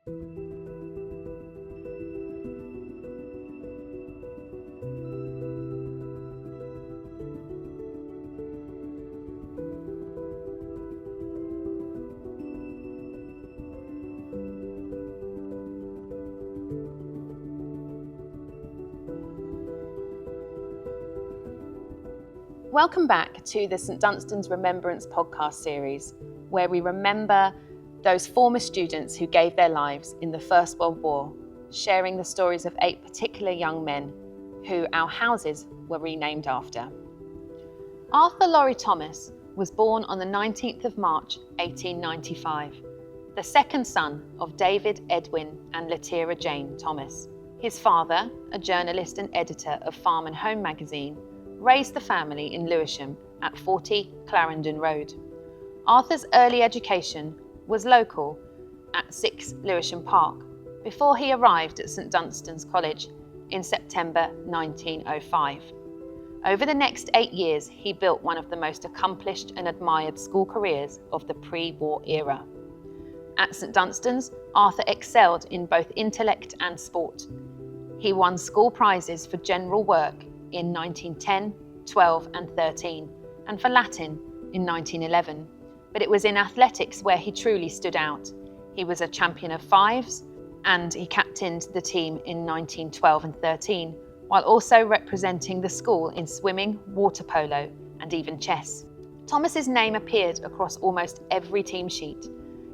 Welcome back to the St Dunstan's Remembrance podcast series, where we remember those former students who gave their lives in the First World War, sharing the stories of 8 particular young men who our houses were renamed after. Arthur Laurie Thomas was born on the 19th of March 1895, the second son of David Edwin and Letira Jane Thomas. His father, a journalist and editor of Farm and Home magazine, raised the family in Lewisham at 40 Clarendon Road. Arthur's early education was local at 6 Lewisham Park before he arrived at St Dunstan's College in September 1905. Over the next 8 years, he built one of the most accomplished and admired school careers of the pre-war era. At St Dunstan's, Arthur excelled in both intellect and sport. He won school prizes for general work in 1910, 12 and 13, and for Latin in 1911. But it was in athletics where he truly stood out. He was a champion of fives, and he captained the team in 1912 and 13, while also representing the school in swimming, water polo, and even chess. Thomas's name appeared across almost every team sheet.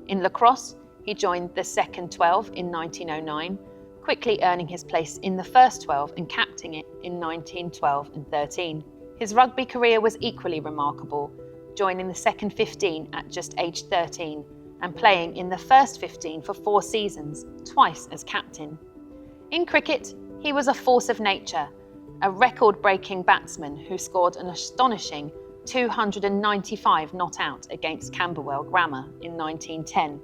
In lacrosse, he joined the second 12 in 1909, quickly earning his place in the first 12 and captaining it in 1912 and 13. His rugby career was equally remarkable, joining the second 15 at just age 13 and playing in the first 15 for 4 seasons, twice as captain. In cricket, he was a force of nature, a record-breaking batsman who scored an astonishing 295 not out against Camberwell Grammar in 1910.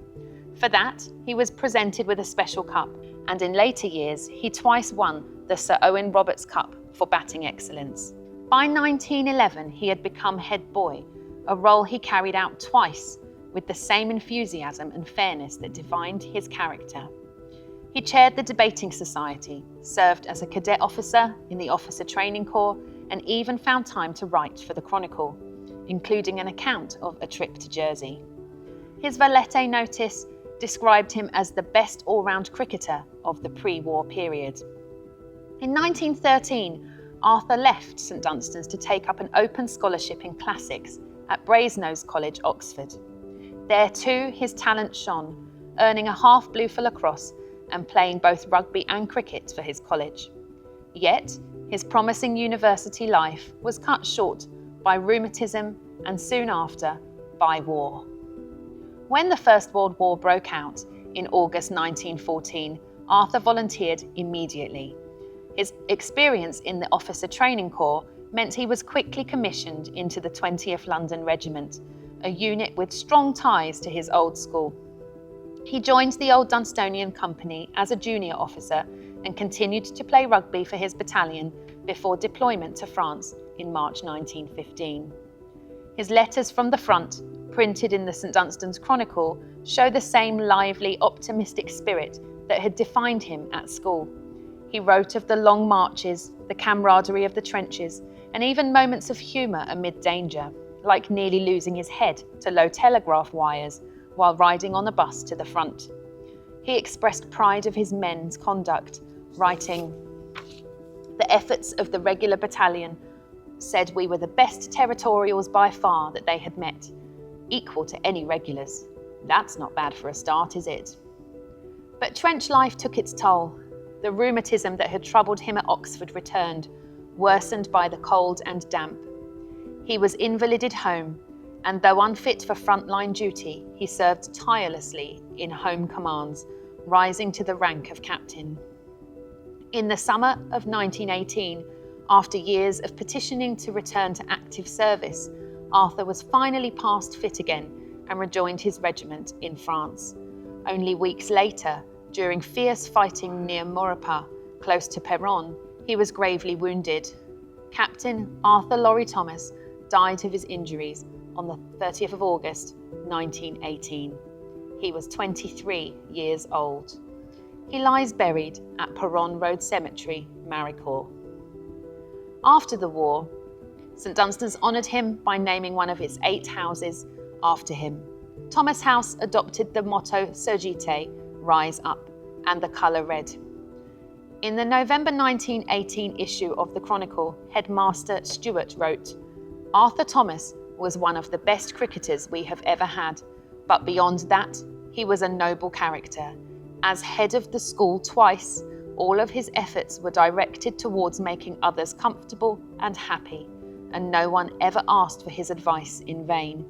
For that, he was presented with a special cup, and in later years, he twice won the Sir Owen Roberts Cup for batting excellence. By 1911, he had become head boy, a role he carried out twice with the same enthusiasm and fairness that defined his character. He chaired the debating society, served as a cadet officer in the Officer Training Corps, and even found time to write for the Chronicle, including an account of a trip to Jersey. His Valete notice described him as the best all-round cricketer of the pre-war period. In 1913, Arthur left St Dunstan's to take up an open scholarship in classics at Brasenose College, Oxford. There too his talent shone, earning a half blue for lacrosse and playing both rugby and cricket for his college. Yet, his promising university life was cut short by rheumatism and soon after, by war. When the First World War broke out in August 1914, Arthur volunteered immediately. His experience in the Officer Training Corps meant he was quickly commissioned into the 20th London Regiment, a unit with strong ties to his old school. He joined the Old Dunstonian Company as a junior officer and continued to play rugby for his battalion before deployment to France in March 1915. His letters from the front, printed in the St Dunstan's Chronicle, show the same lively, optimistic spirit that had defined him at school. He wrote of the long marches, the camaraderie of the trenches, and even moments of humour amid danger, like nearly losing his head to low telegraph wires while riding on a bus to the front. He expressed pride of his men's conduct, writing, "The efforts of the regular battalion said we were the best territorials by far that they had met, equal to any regulars. That's not bad for a start, is it?" But trench life took its toll. The rheumatism that had troubled him at Oxford returned, worsened by the cold and damp. He was invalided home, and though unfit for frontline duty, he served tirelessly in home commands, rising to the rank of captain. In the summer of 1918, after years of petitioning to return to active service, Arthur was finally past fit again and rejoined his regiment in France. Only weeks later, during fierce fighting near Maurepas, close to Péronne, he was gravely wounded. Captain Arthur Laurie Thomas died of his injuries on the 30th of August, 1918. He was 23 years old. He lies buried at Perron Road Cemetery, Maricourt. After the war, St Dunstan's honoured him by naming one of its 8 houses after him. Thomas House adopted the motto Surgite, rise up, and the colour red. In the November 1918 issue of the Chronicle, Headmaster Stewart wrote, "Arthur Thomas was one of the best cricketers we have ever had, but beyond that, he was a noble character. As head of the school twice, all of his efforts were directed towards making others comfortable and happy, and no one ever asked for his advice in vain.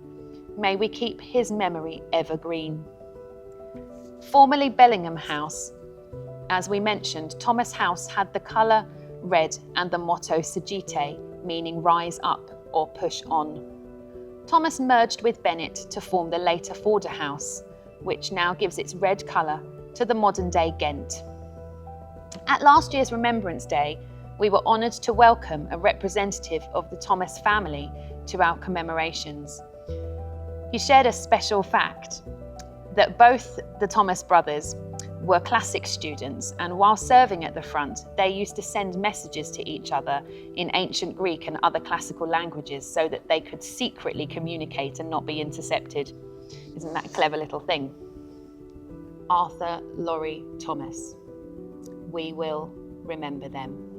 May we keep his memory evergreen." Formerly Bellingham House, as we mentioned, Thomas House had the colour red and the motto Surgite, meaning rise up or push on. Thomas merged with Bennett to form the later Forder House, which now gives its red colour to the modern-day Ghent. At last year's Remembrance Day, we were honoured to welcome a representative of the Thomas family to our commemorations. He shared a special fact that both the Thomas brothers were classic students, and while serving at the front, they used to send messages to each other in ancient Greek and other classical languages so that they could secretly communicate and not be intercepted. Isn't that a clever little thing? Arthur, Laurie, Thomas. We will remember them.